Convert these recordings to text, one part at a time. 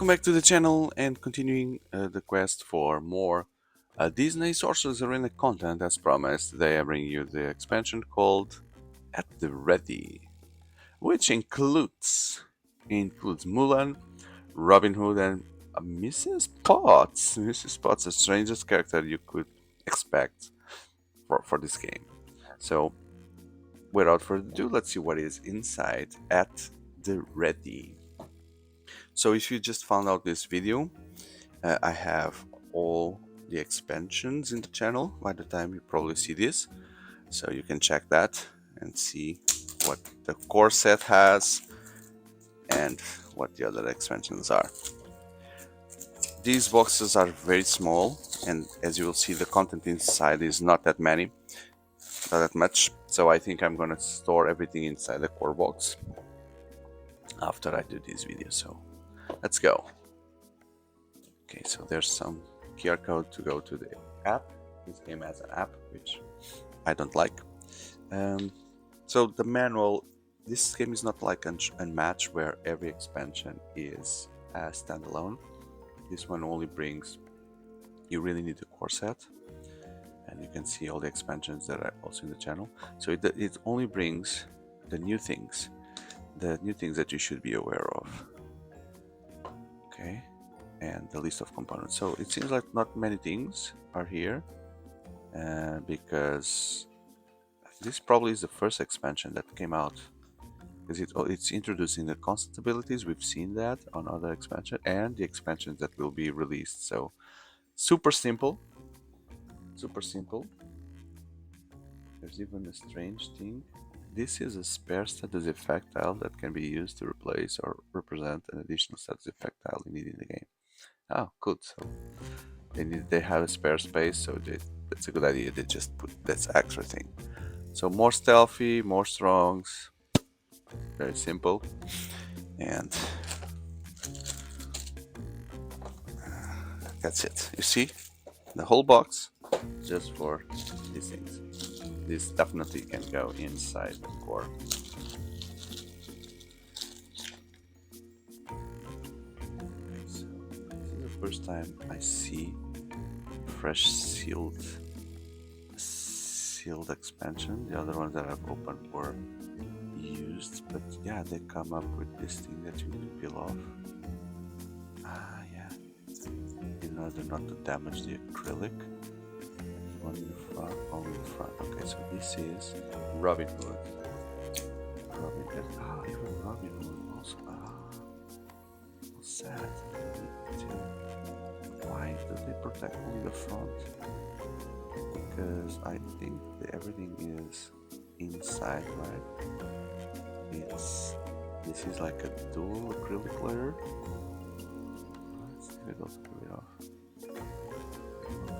back to the channel and continuing the quest for more Disney Sorcerers Arena content as promised. Today I bring you the expansion called At the Ready, which includes Mulan, Robin Hood, and Mrs. Potts. Mrs. Potts, the strangest character you could expect for this game. So, without further ado, let's see what is inside At the Ready. So if you just found out this video, I have all the expansions in the channel by the time you probably see this. So you can check that and see what the core set has and what the other expansions are. These boxes are very small, and as you will see, the content inside is not that much. So I think I'm gonna store everything inside the core box after I do this video. So let's go. Okay, so there's some QR code to go to the app. This game has an app, which I don't like. So the manual, this game is not like Unmatched where every expansion is standalone. This one only brings, you really need the core set, and you can see all the expansions that are also in the channel. So it only brings the new things that you should be aware of. Okay, and the list of components. So it seems like not many things are here, because this probably is the first expansion that came out, because it's introducing the constant abilities. We've seen that on other expansions and the expansions that will be released. So super simple. There's even a strange thing. This is a spare status effect tile that can be used to replace or represent an additional status effect tile you need in the game. Oh, good. So they have a spare space, so that's a good idea. They just put that extra thing. So more stealthy, more strongs, very simple, and that's it. You see, the whole box just for these things. This definitely can go inside the core. Okay, so this is the first time I see fresh sealed expansion. The other ones that I've opened were used, but yeah, they come up with this thing that you need to peel off. Ah, yeah, in order not to damage the acrylic. One in the front, only in the front. Okay, so this is Robin Hood. Even Robin Hood also. So sad. Why do they protect only the front? Because I think that everything is inside, right? This is like a dual acrylic layer. Let's see if I go to peel it off.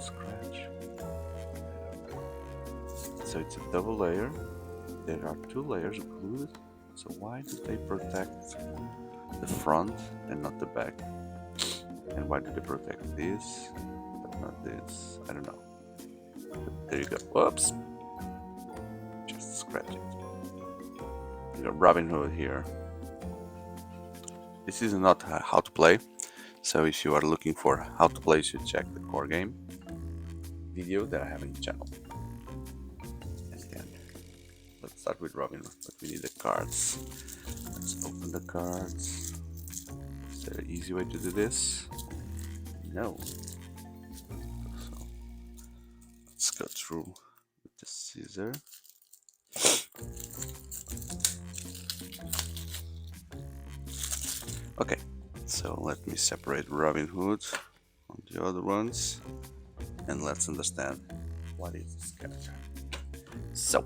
Scratch. So it's a double layer. There are two layers glued. So why do they protect the front and not the back? And why do they protect this but not this? I don't know. But there you go. Whoops. Just scratch it. You got Robin Hood here. This is not how to play. So if you are looking for how to play, you should check the core game video that I have in the channel. Let's start with Robin Hood, but we need the cards. Let's open the cards. Is there an easy way to do this? No. So let's go through with the scissor. Okay, so let me separate Robin Hood from the other ones, and let's understand what is this character. So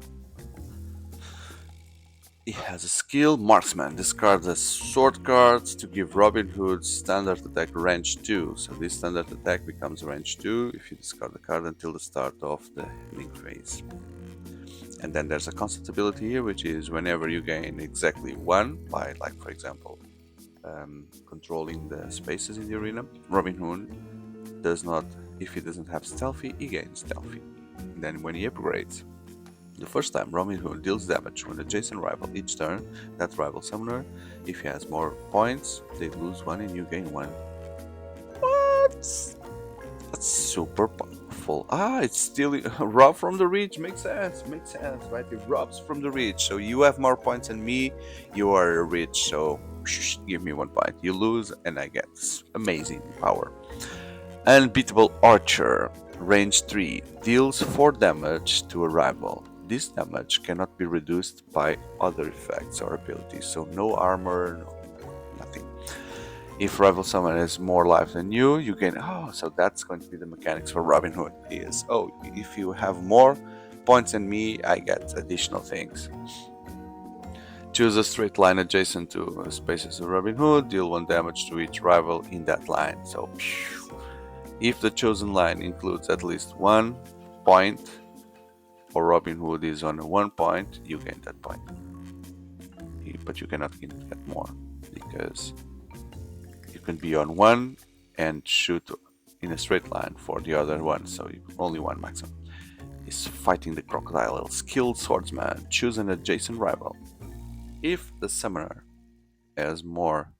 he has a skill, Marksman. Discard the sword cards to give Robin Hood standard attack range 2. So this standard attack becomes range 2 if you discard the card until the start of the healing phase. And then there's a constant ability here, which is whenever you gain exactly 1 by, like for example, controlling the spaces in the arena, Robin Hood does not, if he doesn't have stealthy, he gains stealthy. And then when he upgrades, the first time Robin Hood deals damage when adjacent rival each turn, that rival summoner, if he has more points, they lose 1 and you gain 1. That's super powerful. Ah, it's stealing. Rob from the reach. Makes sense. Makes sense, right? It robs from the reach. So you have more points than me. You are rich. So give me 1 point. You lose, and I get amazing power. Unbeatable Archer. Range 3. Deals 4 damage to a rival. This damage cannot be reduced by other effects or abilities. So no armor, no, nothing. If rival summon has more life than you, you gain. Oh, so that's going to be the mechanics for Robin Hood. Is if you have more points than me, I get additional things. Choose a straight line adjacent to spaces of Robin Hood. Deal 1 damage to each rival in that line. So, if the chosen line includes at least 1 point, or Robin Hood is on 1 point, you gain that point. But you cannot get more because you can be on 1 and shoot in a straight line for the other one, so only 1 maximum. Is fighting the crocodile. Skilled swordsman. Choose an adjacent rival. If the summoner has more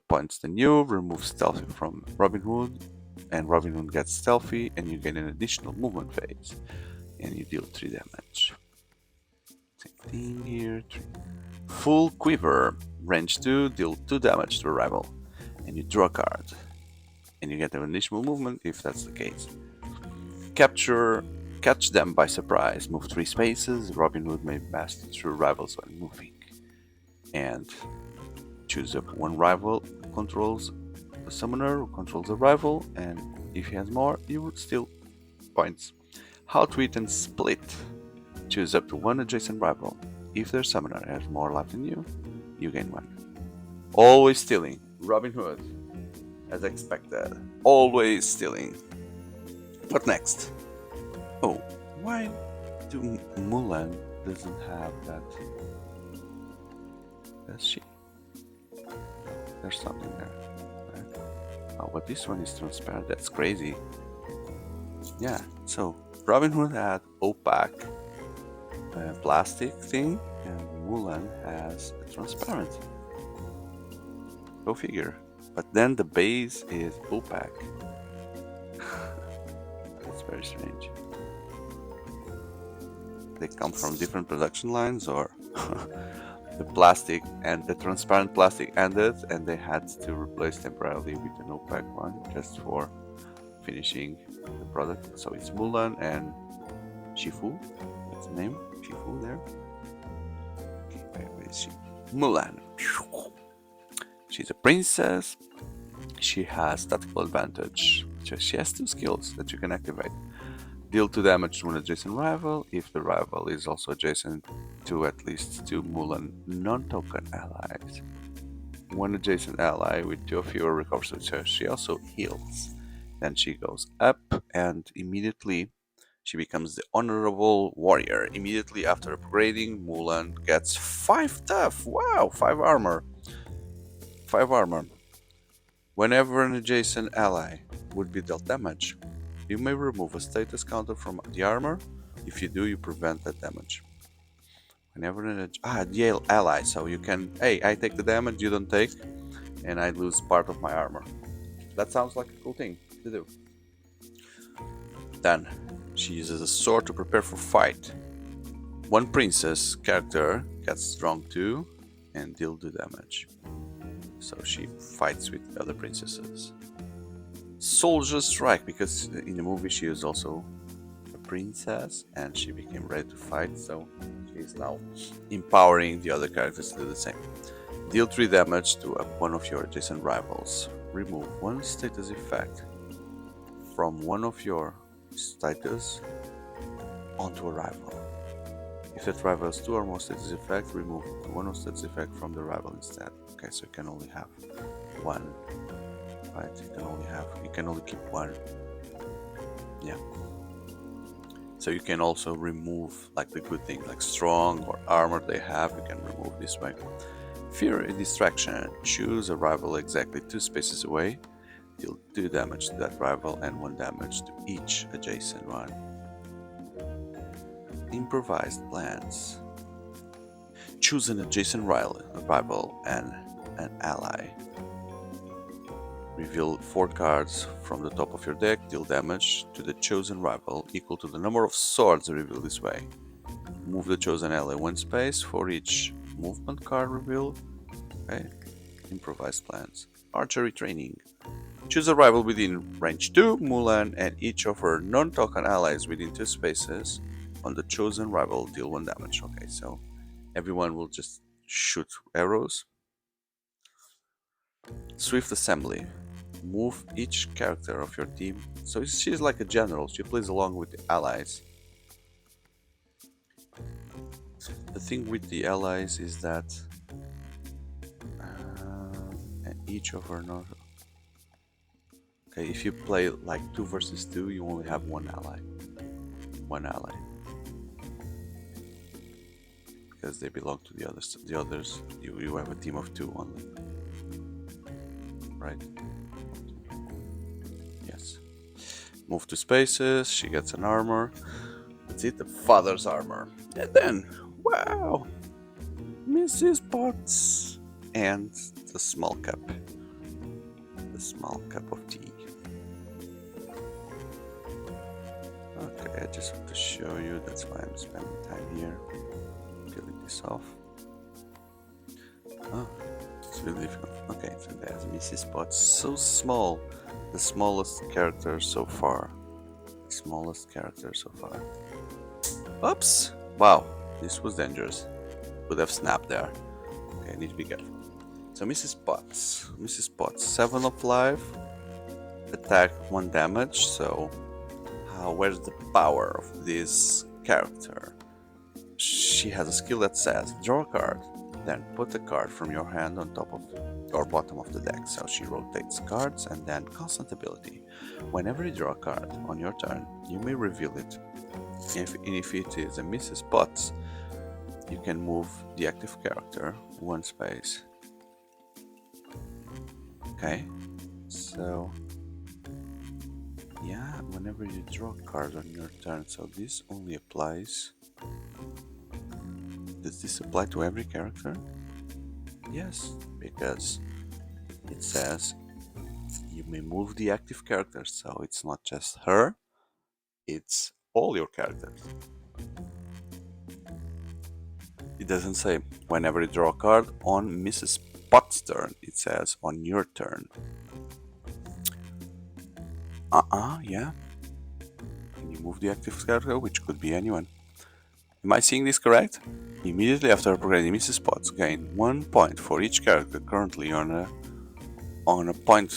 points than you, remove stealthy from Robin Hood, and Robin Hood gets stealthy, and you gain an additional movement phase, and you deal 3 damage. Same thing here. 3. Full quiver. Range 2, deal 2 damage to a rival, and you draw a card, and you get an additional movement if that's the case. Catch them by surprise. Move 3 spaces. Robin Hood may pass through rivals when moving, and choose up 1 rival who controls a summoner who controls a rival, and if he has more, you would steal points. Outwit and split. Choose up to 1 adjacent rival. If their summoner has more life than you gain 1. Always stealing. Robin Hood, as expected. Always stealing. What next? Oh, why do Mulan doesn't have that? Does she? There's something there. Right? Oh, but this one is transparent. That's crazy. Yeah, so Robin Hood had opaque plastic thing, and Mulan has a transparent. Go figure. But then the base is opaque. That's very strange. They come from different production lines, or the plastic and the transparent plastic ended, and they had to replace temporarily with an opaque one just for finishing the product. So it's Mulan and Shifu. That's the name. Shifu there. Okay, where is she? Mulan. She's a princess. She has tactical advantage. She has 2 skills that you can activate. Deal 2 damage to an adjacent rival if the rival is also adjacent to at least 2 Mulan non-token allies. 1 adjacent ally with 2 or fewer recovers with her. She also heals. Then she goes up, and immediately she becomes the honorable warrior. Immediately after upgrading, Mulan gets 5 tough. Wow, 5 armor. 5 armor. Whenever an adjacent ally would be dealt damage, you may remove a status counter from the armor. If you do, you prevent that damage. Whenever the ally, so you can, hey, I take the damage, you don't take, and I lose part of my armor. That sounds like a cool thing to do. Then, she uses a sword to prepare for fight. 1 princess character gets strong 2 and deal 2 damage. So she fights with the other princesses. Soldier Strike, because in the movie she is also a princess and she became ready to fight, so she is now empowering the other characters to do the same. Deal 3 damage to 1 of your adjacent rivals. Remove 1 status effect from 1 of your status onto a rival. If that rival has 2 or more status effects, remove 1 of status effect from the rival instead. Okay, so you can only have 1. Right, you can only keep 1. Yeah. So you can also remove like the good thing, like strong or armor they have, you can remove this way. Fear and distraction. Choose a rival exactly 2 spaces away. Deal 2 damage to that rival and 1 damage to each adjacent one. Improvised plans. Choose an adjacent rival and an ally. Reveal 4 cards from the top of your deck, deal damage to the chosen rival equal to the number of swords revealed this way. Move the chosen ally 1 space for each movement card revealed. Okay. Improvised plans. Archery training. Choose a rival within range 2, Mulan, and each of her non-token allies within 2 spaces. On the chosen rival, deal 1 damage. Okay, so everyone will just shoot arrows. Swift assembly. Move each character of your team. So she's like a general. She plays along with the allies. The thing with the allies is that each of her non. Okay, if you play like 2 versus 2, you only have one ally. One ally. Because they belong to the others. The others, you have a team of 2 only. Right? Yes. Move to spaces, she gets an armor. That's it, the father's armor. And then, wow! Mrs. Potts! And the small cup. The small cup of tea. Okay, I just want to show you, that's why I'm spending time here. Peeling this off. Oh, it's really difficult. Okay, so there's Mrs. Potts. So small. The smallest character so far. The smallest character so far. Oops! Wow, this was dangerous. Would have snapped there. Okay, I need to be careful. So Mrs. Potts. Mrs. Potts, 7 of life. Attack 1 damage, so where's the power of this character? She has a skill that says draw a card, then put a card from your hand on top of or bottom of the deck. So she rotates cards, and then constant ability. Whenever you draw a card on your turn, you may reveal it. If it is a Mrs. Potts, you can move the active character 1 space. Okay, so yeah, whenever you draw a card on your turn, so this only applies. Does this apply to every character? Yes, because it says you may move the active characters, so it's not just her, it's all your characters. It doesn't say whenever you draw a card on Mrs. Potts' turn, it says on your turn. Yeah. Can you move the active character, which could be anyone? Am I seeing this correct? Immediately after upgrading Mrs. Potts, gain 1 point for each character currently on a point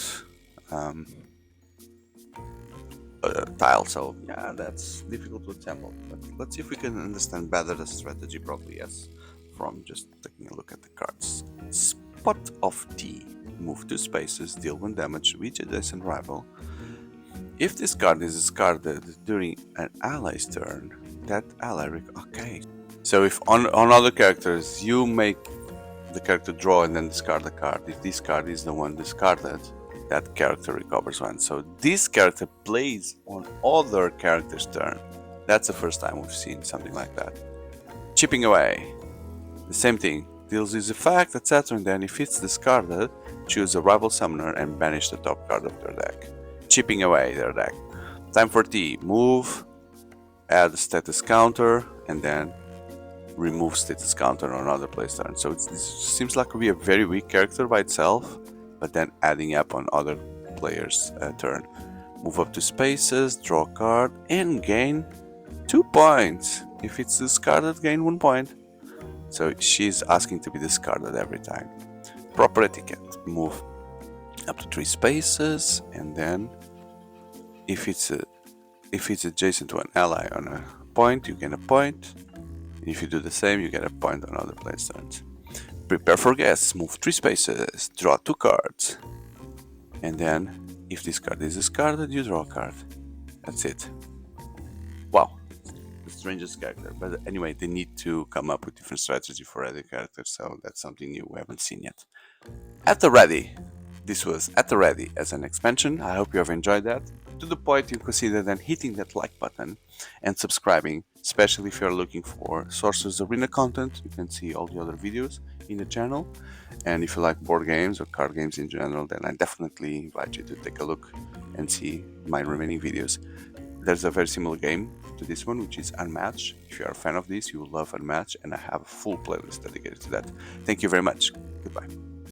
tile. So yeah, that's difficult to assemble. But let's see if we can understand better the strategy properly. Yes, from just taking a look at the cards. Spot of tea. Move 2 spaces, deal 1 damage to each adjacent rival. If this card is discarded during an ally's turn, that ally okay. So if on other characters you make the character draw and then discard the card, if this card is the one discarded, that character recovers 1. So this character plays on other characters' turn. That's the first time we've seen something like that. Chipping away. The same thing. Deals this effect, etc. And then if it's discarded, choose a rival summoner and banish the top card of their deck. Chipping away their deck. Time for tea. Move, add status counter, and then remove status counter on other player's turn. So it seems like it would be a very weak character by itself, but then adding up on other players' turn. Move up to spaces, draw a card, and gain 2 points. If it's discarded, gain 1 point. So she's asking to be discarded every time. Proper etiquette. Move up to 3 spaces, and then if it's adjacent to an ally on a point, you gain a point. If you do the same, you get a point on other players' turns. Prepare for guests. Move 3 spaces. Draw 2 cards. And then, if this card is discarded, you draw a card. That's it. Wow. The strangest character. But anyway, they need to come up with different strategy for other characters, so that's something new we haven't seen yet. At the Ready. This was At the Ready as an expansion. I hope you have enjoyed that. to the point, you consider then hitting that like button and subscribing, especially if you're looking for Sorcerers Arena content. You can see all the other videos in the channel. And if you like board games or card games in general, then I definitely invite you to take a look and see my remaining videos. There's a very similar game to this one, which is Unmatched. If you're a fan of this, you will love Unmatched, and I have a full playlist dedicated to that. Thank you very much. Goodbye.